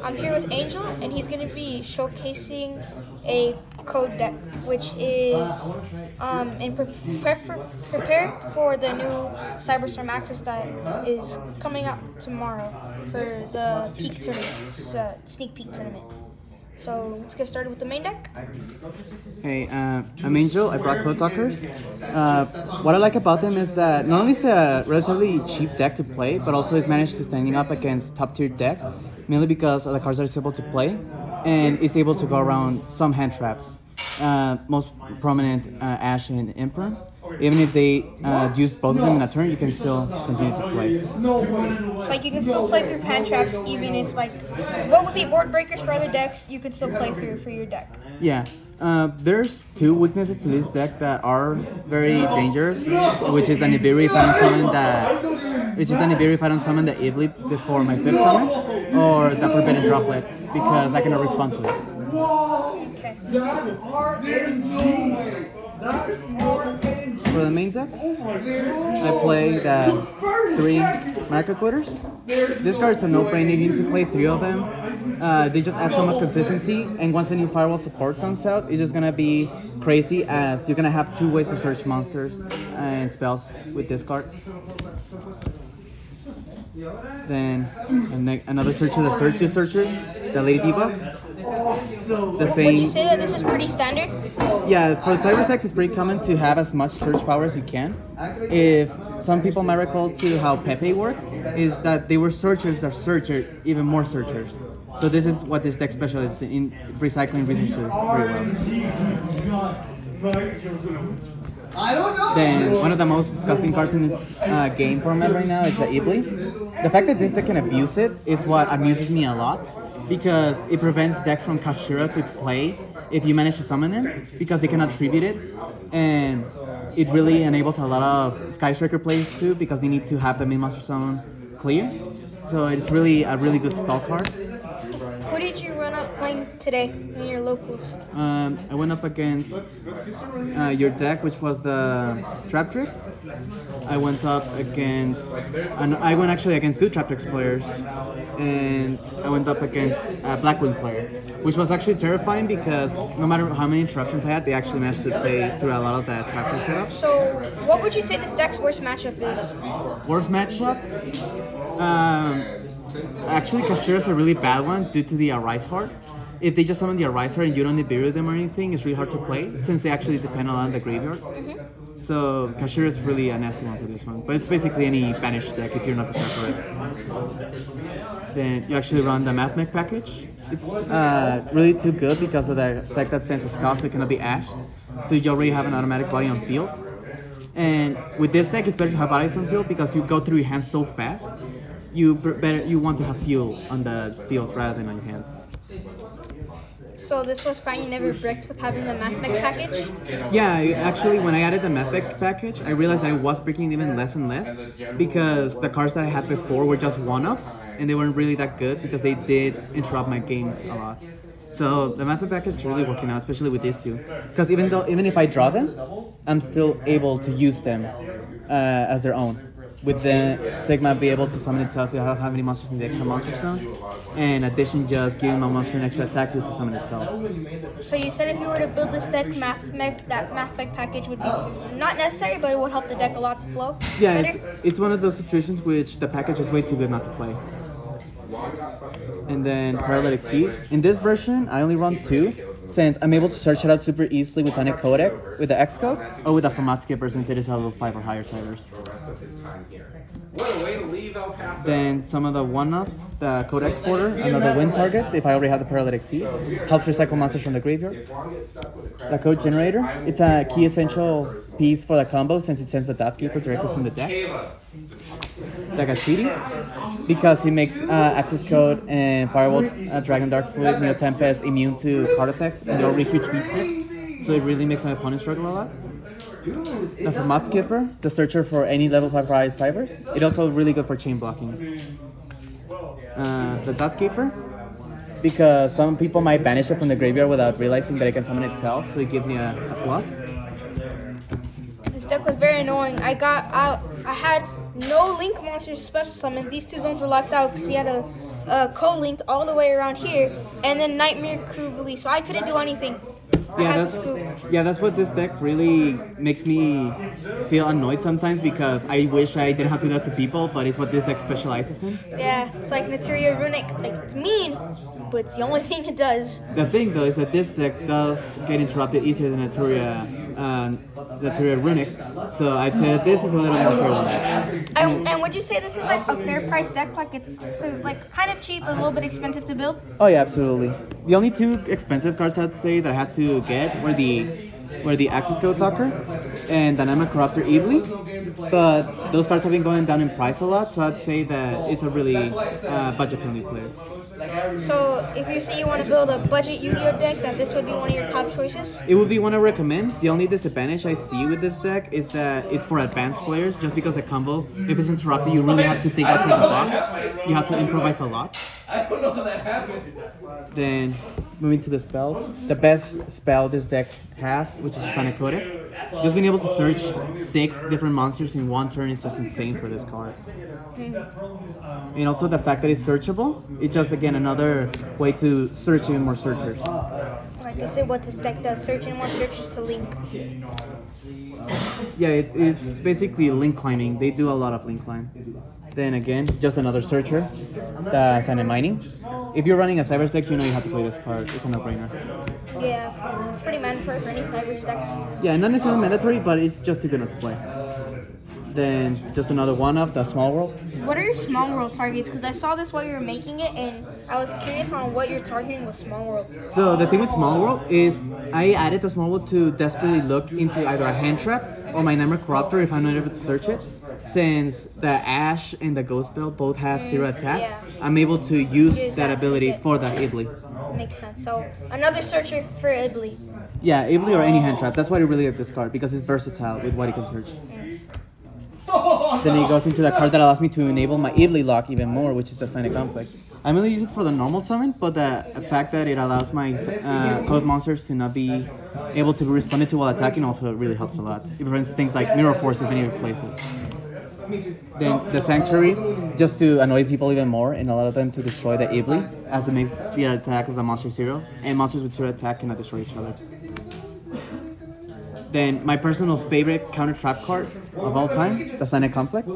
I'm here with Angel, and he's going to be showcasing a code deck, which is prepared for the new cyberstorm access that is coming up tomorrow for the peak tournament, sneak peek tournament. So let's get started with the main deck. Hey, I'm Angel. I brought Code Talkers. What I like about them is that not only is it a relatively cheap deck to play, but also is managed to standing up against top tier decks, mainly because of the cards that it's able to play, and it's able to go around some hand traps. Most prominent Ash and Emperor. Even if they use both of them in a turn, you can still continue to play. So like you can still play through hand traps, even if like what would be board breakers for other decks, you could still play through for your deck. Yeah. There's two weaknesses to this deck that are very dangerous, which is the Nibiru if I don't summon the Ibli before my 5th summon, or the Forbidden Droplet, because I cannot respond to it. Okay. For the main deck, I play the 3 Market Glitters. This card is a no-brainer, you need to play 3 of them. They just add so much consistency, and once the new Firewall support comes out, it's just gonna be crazy, as you're gonna have 2 ways to search monsters and spells with this card. Then another search of the Search 2 Searchers, the Lady Diva. The same. Would you say that this is pretty standard? Yeah, for Cyber Sex, it's pretty common to have as much search power as you can. If some people might recall to how Pepe worked, is that they were searchers that searcher, even more searchers. So this is what this deck specializes in, recycling resources very well. Then one of the most disgusting cards in this game format right now is the Ibli. The fact that this deck can abuse it is what amuses me a lot, because it prevents decks from Kashira to play if you manage to summon them, because they cannot tribute it, and it really enables a lot of Sky Striker plays too, because they need to have the main monster summon clear. So it's really a really good stall card. Who did you run up playing today in your locals? I went up against your deck, which was the Traptrix. I went actually against 2 Traptrix players, and I went up against a Blackwing player, which was actually terrifying because no matter how many interruptions I had, they actually managed to play through a lot of the traps I set up. So what would you say this deck's worst matchup is? Worst matchup? Actually, Kashira is a really bad one due to the Arise Heart. If they just summon the Arise Heart and you don't Nibiru them or anything, it's really hard to play, since they actually depend a lot on the graveyard. So Kashira is really a nasty one for this one. But it's basically any banished deck if you're not prepared for it. Then you actually run the Math Mech package. It's really too good because of the fact that Sense is cost, so it cannot be ashed. So you already have an automatic body on field. And with this deck, it's better to have bodies on field because you go through your hands so fast. You want to have fuel on the field rather than on your hand. So this was fine, you never bricked with having the Math Mech package? Yeah, actually when I added the Math Mech package, I realized I was breaking even less and less, because the cards that I had before were just one-ups, and they weren't really that good because they did interrupt my games a lot. So the Math Mech package is really working out, especially with these 2. Because even if I draw them, I'm still able to use them as their own. With the Sigma be able to summon itself without having any monsters in the extra monster zone, and in addition just giving my monster an extra attack boost to summon itself. So you said if you were to build this deck, that Math Mech package would be not necessary, but it would help the deck a lot to flow? Yeah, better? it's one of those situations which the package is way too good not to play. And then Paralytic Seed. In this version, I only run 2, since I'm able to search it out super easily with Sonic Codec, with the X code, or with the Format Skipper, since it is a level 5 or higher cybers. Then some of the one-offs, the Code Exporter, another win target, if I already have the Paralytic Seed, helps recycle monsters from the graveyard. The Code Generator, it's a key essential piece for the combo, since it sends the Dot Skipper directly from the deck. Like a cheating, because he makes access code and Firewall, Dragon Dark Fluid, Neo Tempest immune to card effects, and they're already huge beast picks, so it really makes my opponent struggle a lot. The Format Skipper, the searcher for any level 5 rise cybers, it's also really good for chain blocking. The Dot Skipper, because some people might banish it from the graveyard without realizing that it can summon itself, so it gives me a plus. This deck was very annoying. I had no Link monsters special summon. These 2 zones were locked out because he had a co-linked all the way around here, and then Nightmare Crew released. So I couldn't do anything. I Yeah, had to that's scoop. that's what this deck really makes me feel annoyed sometimes because I wish I didn't have to do that to people, but it's what this deck specializes in. Yeah, it's like Materia Runic. Like, it's mean, but it's the only thing it does. The thing though is that this deck does get interrupted easier than Naturia Runic, so I'd say that this is a little more fair than that. And would you say this is like a fair price deck? Like it's so like kind of cheap, but a little bit expensive to build. Oh yeah, absolutely. The only two expensive cards I'd say that I had to get were the Access Code Talker and Dynamic Corruptor Evilly, but those cards have been going down in price a lot, so I'd say that it's a really budget-friendly player. So if you say you want to build a budget Yu-Gi-Oh deck, that this would be one of your top choices. It would be one I recommend. The only disadvantage I see with this deck is that it's for advanced players, just because the combo, if it's interrupted, you really have to think outside the box. You have to improvise a lot. Then, moving to the spells. The best spell this deck has, which is Sonic Codec. Just being able to search 6 different monsters in one turn is just insane for this card. And also the fact that it's searchable, it's just again another way to search even more searchers. Like I said, what this deck does, searching more searches to link. Yeah, it's basically link climbing. They do a lot of link climb. Then again, just another searcher, the Sand and Mining. If you're running a Cybers deck, you know you have to play this card. It's a no-brainer. Yeah, it's pretty mandatory for any Cybers deck. Yeah, not necessarily mandatory, but it's just too good not to play. Then just another one of the Small World. What are your small world targets? Because I saw this while you were making it, and I was curious on what you're targeting with small world. So the thing with Small World is I added the Small World to desperately look into either a hand trap or my Nightmare Corruptor if I'm not able to search it. Since the Ash and the Ghost Bell both have 0 attack, yeah. I'm able to use Use that that to ability get- for that Ibly. Makes sense. So another searcher for Ibly. Yeah, Ibly or any hand trap. That's why I really like this card, because it's versatile with what it can search. Then it goes into the card that allows me to enable my Ibly lock even more, which is the Sign of Conflict. I mainly use it for the normal summon, but the fact that it allows my code monsters to not be able to be responded to while attacking also really helps a lot. It prevents things like Mirror Force if any replace it. Then the Sanctuary, just to annoy people even more and allow them to destroy the Ibly, as it makes the attack of the monster 0, and monsters with 0 attack cannot destroy each other. Then my personal favorite counter trap card of all time, the Sign of Conflict.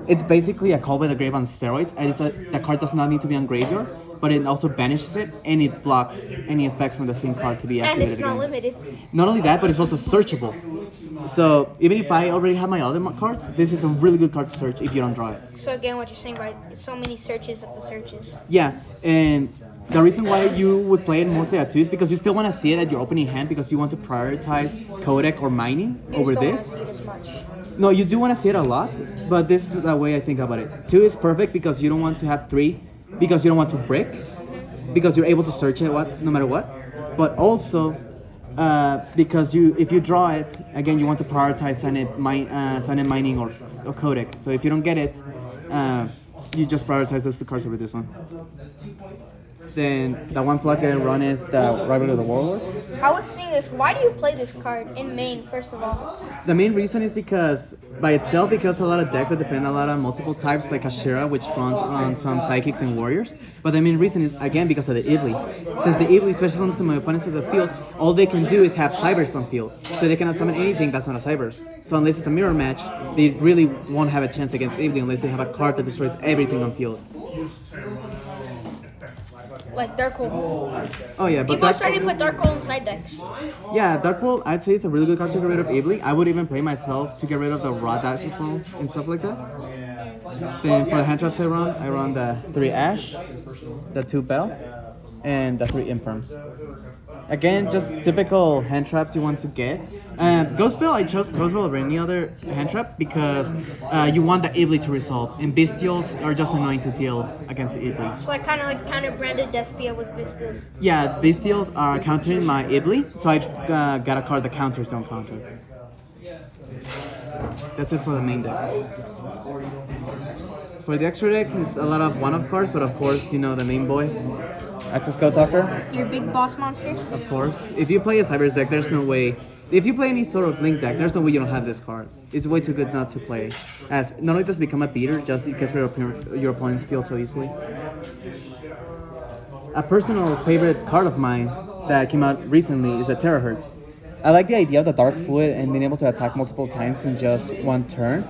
It's basically a Call by the Grave on steroids, and the card does not need to be on graveyard, but it also banishes it, and it blocks any effects from the same card to be And activated it's not again. limited. Not only that, but it's also searchable. So even if I already have my other cards, this is a really good card to search if you don't draw it. So again, what you're saying, right? So many searches of the searches. Yeah, and the reason why you would play it mostly at 2 is because you still want to see it at your opening hand because you want to prioritize Codec or Mining You over just don't this. want to see it as much. No, you do want to see it a lot, but this is the way I think about it. 2 is perfect because you don't want to have 3, because you don't want to brick, because you're able to search it no matter what. But also, because if you draw it, again, you want to prioritize Sign and Mining or Codec. So if you don't get it, you just prioritize those 2 cards over this one. Then the one flag I run is the Rival of the Warlords. I was seeing this. Why do you play this card in main, first of all? The main reason is because by itself it kills a lot of decks that depend a lot on multiple types, like Ashera, which runs on some Psychics and Warriors. But the main reason is, again, because of the Ibly. Since the Ibly special summons to my opponents of the field, all they can do is have Cybers on field. So they cannot summon anything that's not a Cybers. So unless it's a mirror match, they really won't have a chance against Ibly unless they have a card that destroys everything on field. Like Darkhold. Oh yeah, but People are starting to put Darkhold in side decks. Yeah, Darkhold, I'd say it's a really good card to get rid of Ibly. I would even play myself to get rid of the Raw Disciple and stuff like that. Then for the hand traps I run the 3 Ash, the 2 Bell, and the 3 Imperms. Again, just typical hand traps you want to get. Ghost Bell, I chose Ghost Bell over any other hand trap because you want the Ibly to resolve, and Bestials are just annoying to deal against the Ibly. It's like kind of branded Despia with Pistols. Yeah, Bestials are countering my Ibly, so I got a card that counters don't counter. That's it for the main deck. For the extra deck, it's a lot of one-off cards, but of course, you know the main boy. Access Code Talker, Your big boss monster. of course. If you play a Cybers deck, there's no way If you play any sort of link deck, there's no way you don't have this card. It's way too good not to play. As not only does it become a beater, just because your opponents feel so easily. A personal favorite card of mine that came out recently is a Terahertz. I like the idea of the Dark Fluid and being able to attack multiple times in just one turn.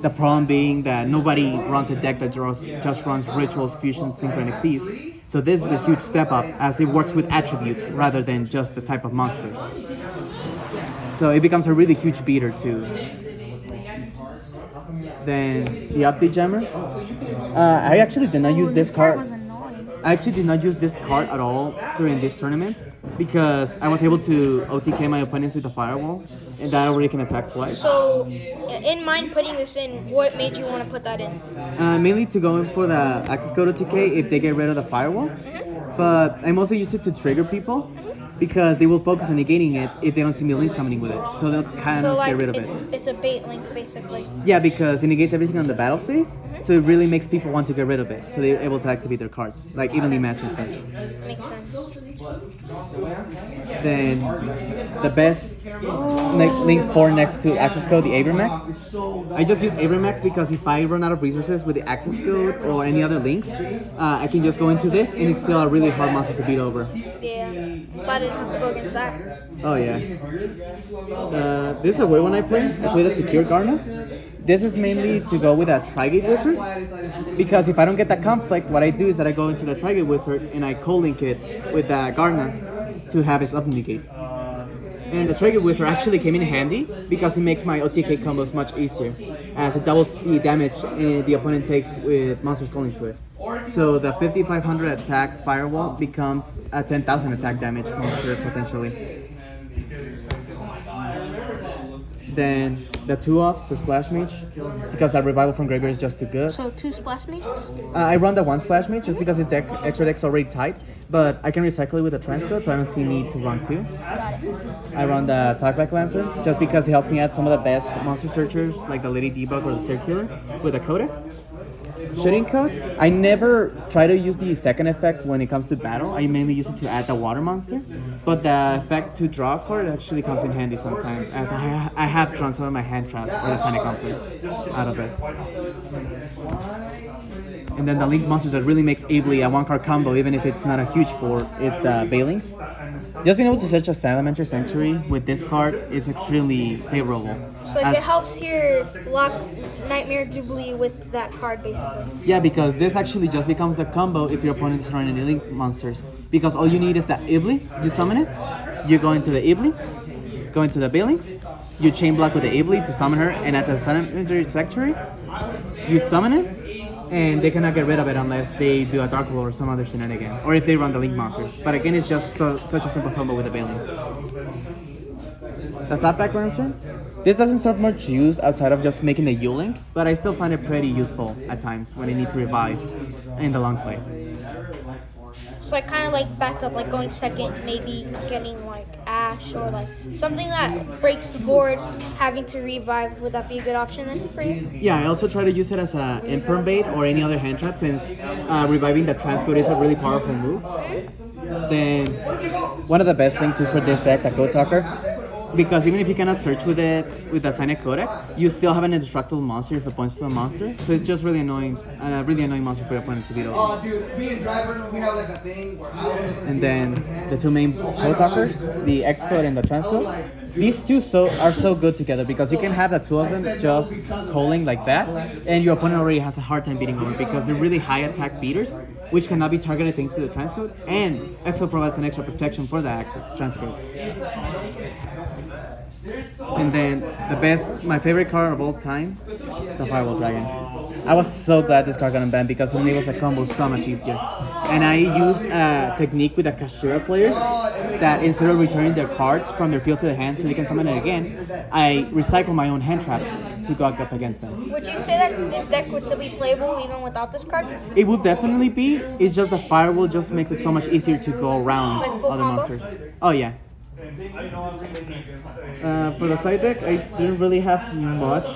The problem being that nobody runs a deck that just runs Rituals, Fusions, Synchronic Seas. So this is a huge step up as it works with attributes rather than just the type of monsters. So it becomes a really huge beater too. Then the Update Jammer. I actually did not use this card. I actually did not use this card at all during this tournament because I was able to OTK my opponents with the Firewall, and that already can attack twice. So, in mind putting this in, what made you want to put that in? Mainly to go in for the access code OTK if they get rid of the Firewall, but I mostly use it to trigger people because they will focus on negating it if they don't see me link summoning with it, so they'll kind of get rid of it. It's a bait link, basically. Yeah, because it negates everything on the battle phase, so it really makes people want to get rid of it, so they're able to activate their cards, like evenly matched and such. Makes sense. Then the best link for next to access code, the Abramax. I just use Abramax because if I run out of resources with the access code or any other links, I can just go into this, and it's still a really hard monster to beat over. Yeah, glad I didn't have to go against that. Oh yeah. This is a weird one I play. I play the Secure Garna. This is mainly to go with a Tri-Gate Wizard, because if I don't get that conflict, what I do is that I go into the Tri-Gate Wizard and I co-link it with the Garna to have its up negate. And the Tri-Gate Wizard actually came in handy because it makes my OTK combos much easier, as it doubles the damage the opponent takes with monsters calling to it. So the 5500 attack Firewall becomes a 10,000 attack damage monster potentially. Then the 2-offs, the Splash Mage, because that Revival from Graveyard is just too good. So 2 Splash Mages? I run the 1 Splash Mage just because its extra deck's already tight, but I can recycle it with the Transcode, so I don't see need to run 2. Got it. I run the Talkback Lancer just because it helps me add some of the best monster searchers like the Lady Debug or the Circular with the Codec. Shooting Code, I never try to use the second effect when it comes to battle. I mainly use it to add the water monster, but the effect to draw a card actually comes in handy sometimes, as I have drawn some of my hand traps or the Sign of Conflict out of it. And then the link monster that really makes Ably a 1-card combo, even if it's not a huge board, it's the Bailings. Just being able to search a Salamander Sanctuary with this card is extremely favorable. So it helps your lock Nightmare Jubilee with that card, basically. Yeah, because this actually just becomes the combo if your opponent is running any link monsters. Because all you need is the Ibly, you summon it, you go into the Ibly, go into the Bailings, you chain block with the Ibly to summon her, and at the Salamander Sanctuary, you summon it, and they cannot get rid of it unless they do a Dark Lord or some other shenanigan, or if they run the Link monsters. But again, it's just such a simple combo with the Bailings. The Tapback Lancer. This doesn't serve much use outside of just making the U-Link, but I still find it pretty useful at times when I need to revive in the long play. So I kind of like backup, like going second, maybe getting like Ash or like something that breaks the board, having to revive. Would that be a good option then for you? Yeah, I also try to use it as a imperm bait or any other hand trap, since reviving the transcode is a really powerful move. Then one of the best things for this deck, the Code Talker, because even if you cannot search with it with the Signet Codec, you still have an indestructible monster if it points to a monster. So it's just really annoying, a really annoying monster for your opponent to beat over. Oh, dude, me and Driver, we have like a thing where And then the 2 main Code Talkers, the X Code and the Transcode. These two are so good together because you can have the 2 of them just calling like that, and your opponent already has a hard time beating over because they're really high attack beaters, which cannot be targeted thanks to the Transcode, and X Code provides an extra protection for the Transcode. And then my favorite card of all time, the Firewall Dragon. I was so glad this card got unbanned because it enables a combo so much easier. And I use a technique with the Kashira players that instead of returning their cards from their field to the hand so they can summon it again, I recycle my own hand traps to go up against them. Would you say that this deck would still be playable even without this card? It would definitely be. It's just the Firewall just makes it so much easier to go around Like full other combo? monsters. Oh yeah. For the side deck, I didn't really have much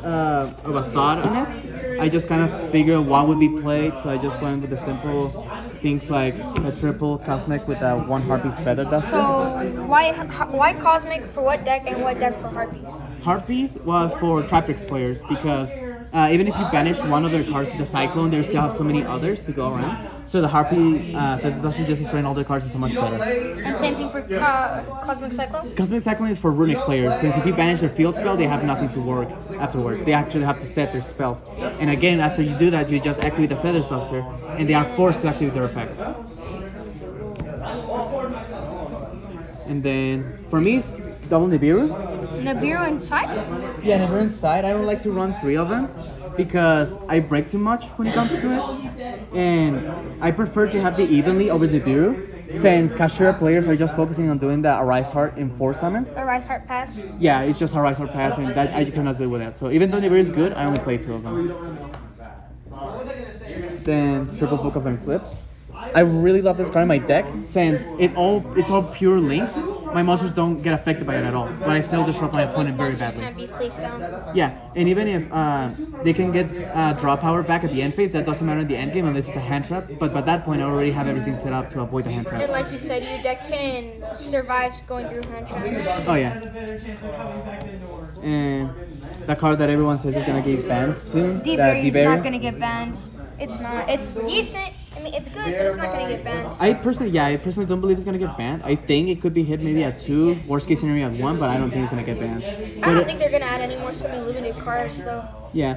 of a thought on it. I just kind of figured what would be played, so I just went with the simple things like a triple cosmic with a one Harpy's Feather Duster. So why Cosmic for what deck and what deck for Harpies? Harpies was for Triprix players because even if you banish one of their cards to the Cyclone, they still have so many others to go around. So the Harpy that doesn't just destroy all their cards is so much better. And same thing for Cosmic Cyclone? Cosmic Cyclone is for Runic players, since if you banish their field spell, they have nothing to work afterwards. They actually have to set their spells. And again, after you do that, you just activate the Feather Duster, and they are forced to activate their effects. And then, for me, it's double Nibiru. Nibiru inside? Yeah, Nibiru inside. I don't like to run 3 of them because I break too much when it comes to it. And I prefer to have the evenly over Nibiru, since Kashira players are just focusing on doing the Arise Heart in 4 summons. Arise Heart Pass? Yeah, it's just Arise Heart Pass, and that I cannot do with that. So even though Nibiru is good, I only play 2 of them. Then Triple Book of Eclipse. I really love this card in my deck, since it's all pure links. My monsters don't get affected by it at all, but I still disrupt my opponent very Monsters badly. can't be placed down. Yeah, and even if they can get draw power back at the end phase, that doesn't matter in the end game unless it's a hand trap. But by that point, I already have everything set up to avoid the hand And trap. like you said, your deck can survive going through hand traps. Oh yeah. And the card that everyone says is gonna get banned soon. D-Berry's D-Berry. not gonna get banned. It's not. It's decent. I mean, it's good, but it's not gonna get banned. I personally don't believe it's gonna get banned. I think it could be hit maybe at 2, worst case scenario at 1, but I don't think it's gonna get banned. I don't think they're gonna add any more semi-limited cards though. Yeah,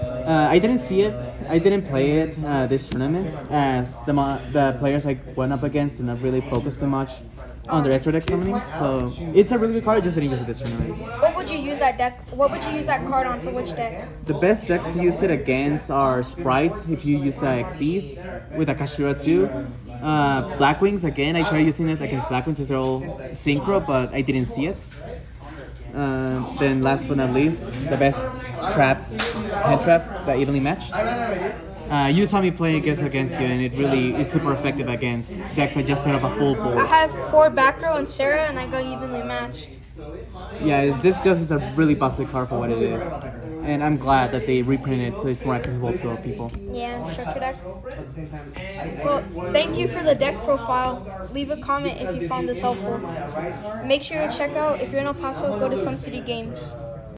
I didn't see it. I didn't play it this tournament, as the players I went up against did not really focus too much on their extra deck summoning. So it's a really good card. I just didn't use it this tournament. What would you use that deck? What would you use that card on for which deck? The best decks to use it against are Sprite, if you use the Xyz, with Akashira too. Blackwings, again, I tried using it against Blackwings since they're all synchro, but I didn't see it. Then last but not least, the best hand trap that evenly matched. You saw me play against you, and it really is super effective against decks that just set up a full board. I have 4 back row and Sarah, and I got evenly matched. Yeah, this just is a really busted card for what it is. And I'm glad that they reprinted it so it's more accessible to all people. Yeah, structure deck. Well, thank you for the deck profile. Leave a comment if you found this helpful. Make sure to check out, if you're in El Paso, go to Sun City Games.